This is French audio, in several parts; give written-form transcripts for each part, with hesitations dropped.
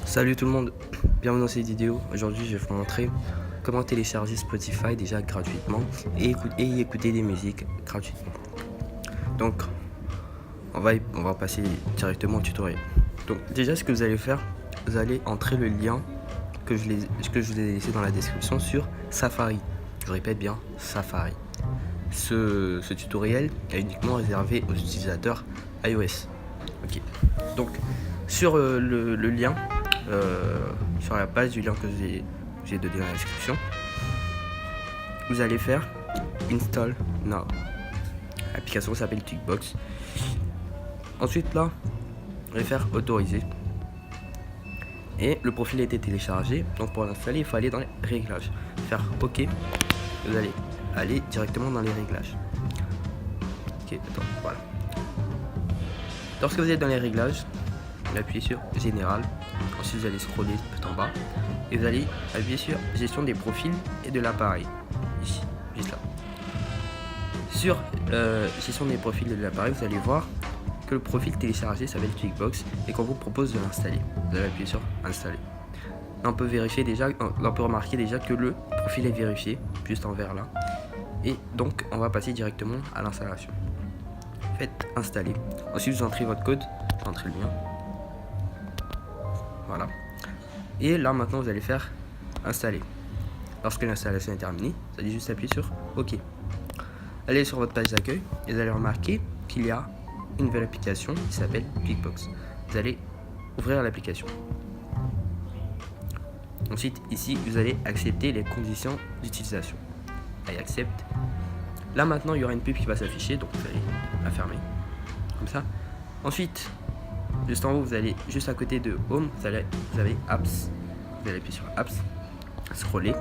Salut tout le monde, bienvenue dans cette vidéo. Aujourd'hui je vais vous montrer comment télécharger Spotify déjà gratuitement et y écouter des musiques gratuitement. Donc on va passer directement au tutoriel. Donc déjà ce que vous allez faire, vous allez entrer le lien que je vous ai laissé dans la description sur Safari. Je répète bien, Safari. Ce tutoriel est uniquement réservé aux utilisateurs iOS. Ok. Donc sur le lien, sur la page du lien que j'ai donné dans la description, vous allez faire Install Now. L'application s'appelle Tweakbox. Ensuite là, vous allez faire autoriser. Et le profil a été téléchargé. Donc pour l'installer, il faut aller dans les réglages. Faire OK. Vous allez aller directement dans les réglages. Ok, attends, voilà. Lorsque vous êtes dans les réglages, vous appuyez sur Général. Ensuite, vous allez scroller tout en bas. Et vous allez appuyer sur Gestion des profils et de l'appareil. Ici, juste là. Sur Gestion des profils et de l'appareil, vous allez voir que le profil téléchargé s'appelle Tweakbox et qu'on vous propose de l'installer. Vous allez appuyer sur Installer. Là, on peut vérifier déjà, on peut remarquer déjà que le profil est vérifié, juste en vert là. Et donc, on va passer directement à l'installation. Faites installer. Ensuite, vous entrez votre code, entrez le mien. Voilà. Et là, maintenant, vous allez faire installer. Lorsque l'installation est terminée, vous allez juste appuyer sur OK. Allez sur votre page d'accueil et vous allez remarquer qu'il y a une nouvelle application qui s'appelle Tweakbox. Vous allez ouvrir l'application. Ensuite, ici, vous allez accepter les conditions d'utilisation. Allez, accepte. Là, maintenant, il y aura une pub qui va s'afficher, donc vous allez la fermer. Comme ça. Ensuite, juste en haut, vous allez juste à côté de Home, vous avez Apps. Vous allez appuyer sur Apps, scroller,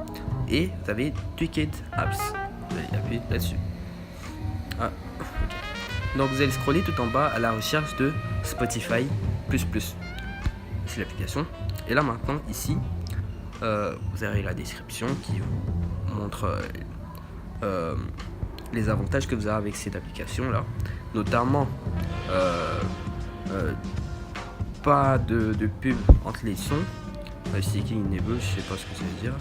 et vous avez Tweaked Apps. Vous allez appuyer là-dessus. Ah, okay. Donc vous allez scroller tout en bas à la recherche de Spotify++. C'est l'application. Et là maintenant, ici, vous avez la description qui vous montre les avantages que vous avez avec cette application là, notamment pas de pub entre les sons. Seeking Enable, je sais pas ce que ça veut dire.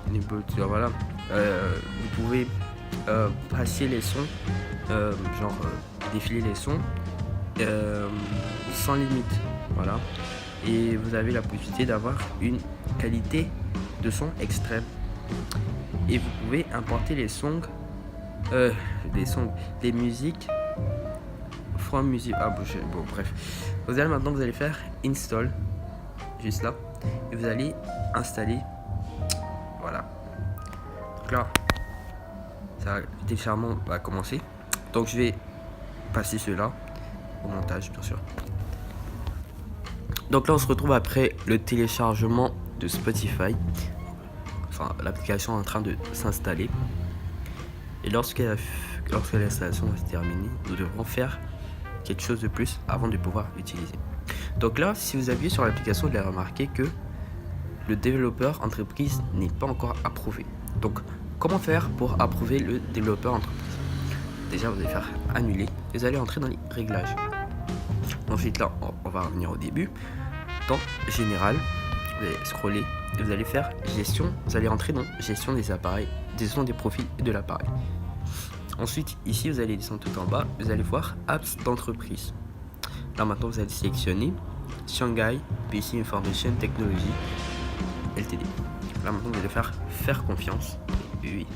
Enable, voilà. Vous pouvez passer les sons, défiler les sons sans limite, voilà. Et vous avez la possibilité d'avoir une qualité de son extrême. Et vous pouvez importer les songs, des musiques from music. Ah bon, bref. Vous allez faire install, juste là, et vous allez installer. Voilà. Donc là, le téléchargement va commencer. Donc je vais passer cela au montage, bien sûr. Donc là, on se retrouve après le téléchargement de Spotify. Enfin, l'application est en train de s'installer. Et lorsque l'installation va se terminer, nous devrons faire quelque chose de plus avant de pouvoir l'utiliser. Donc là, si vous appuyez sur l'application, vous allez remarquer que le développeur entreprise n'est pas encore approuvé. Donc, comment faire pour approuver le développeur entreprise? Déjà, vous allez faire annuler et vous allez entrer dans les réglages. Ensuite, là, on va revenir au début. Dans Général, vous allez scroller et vous allez faire gestion. Vous allez entrer dans gestion des appareils, gestion des profils et de l'appareil. Ensuite, ici, vous allez descendre tout en bas. Vous allez voir apps d'entreprise. Là, maintenant, vous allez sélectionner Shanghai PC Information Technology Ltd. Là, maintenant, vous allez faire confiance. Oui.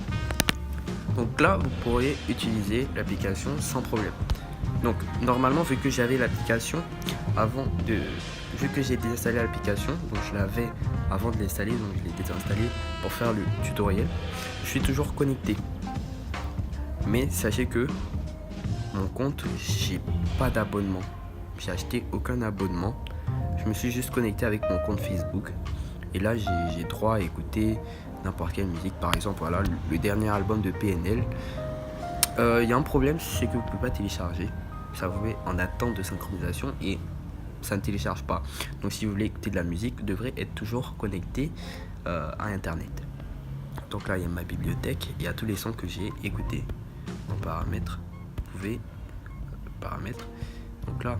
Donc là, vous pourrez utiliser l'application sans problème. Donc, normalement, vu que j'avais l'application vu que j'ai désinstallé l'application, donc je l'avais avant de l'installer, donc je l'ai désinstallé pour faire le tutoriel. Je suis toujours connecté. Mais sachez que mon compte, j'ai pas d'abonnement. J'ai acheté aucun abonnement. Je me suis juste connecté avec mon compte Facebook. Et là, j'ai droit à écouter n'importe quelle musique. Par exemple, voilà, le dernier album de PNL. Y a un problème, c'est que vous ne pouvez pas télécharger. Ça vous met en attente de synchronisation et ça ne télécharge pas. Donc si vous voulez écouter de la musique, vous devrez être toujours connecté à Internet. Donc là, il y a ma bibliothèque. Il y a tous les sons que j'ai écoutés. En paramètres, vous pouvez paramètres. Donc là,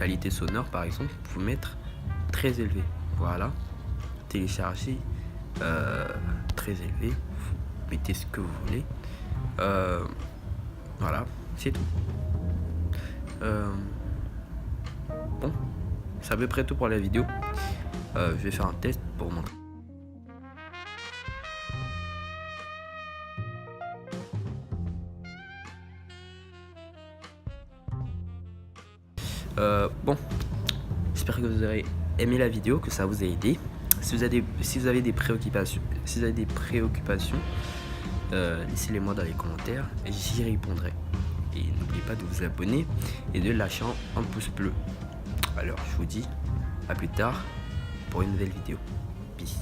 qualité sonore par exemple, vous pouvez mettre très élevé. Voilà, télécharger très élevé, vous mettez ce que vous voulez. Voilà, c'est tout. Bon, c'est à peu près tout pour la vidéo. Je vais faire un test pour vous montrer. Bon, j'espère que vous aurez aimé la vidéo, que ça vous a aidé. Si vous avez des préoccupations, laissez-les moi dans les commentaires et j'y répondrai. Et n'oubliez pas de vous abonner et de lâcher un pouce bleu. Alors je vous dis à plus tard pour une nouvelle vidéo. Peace.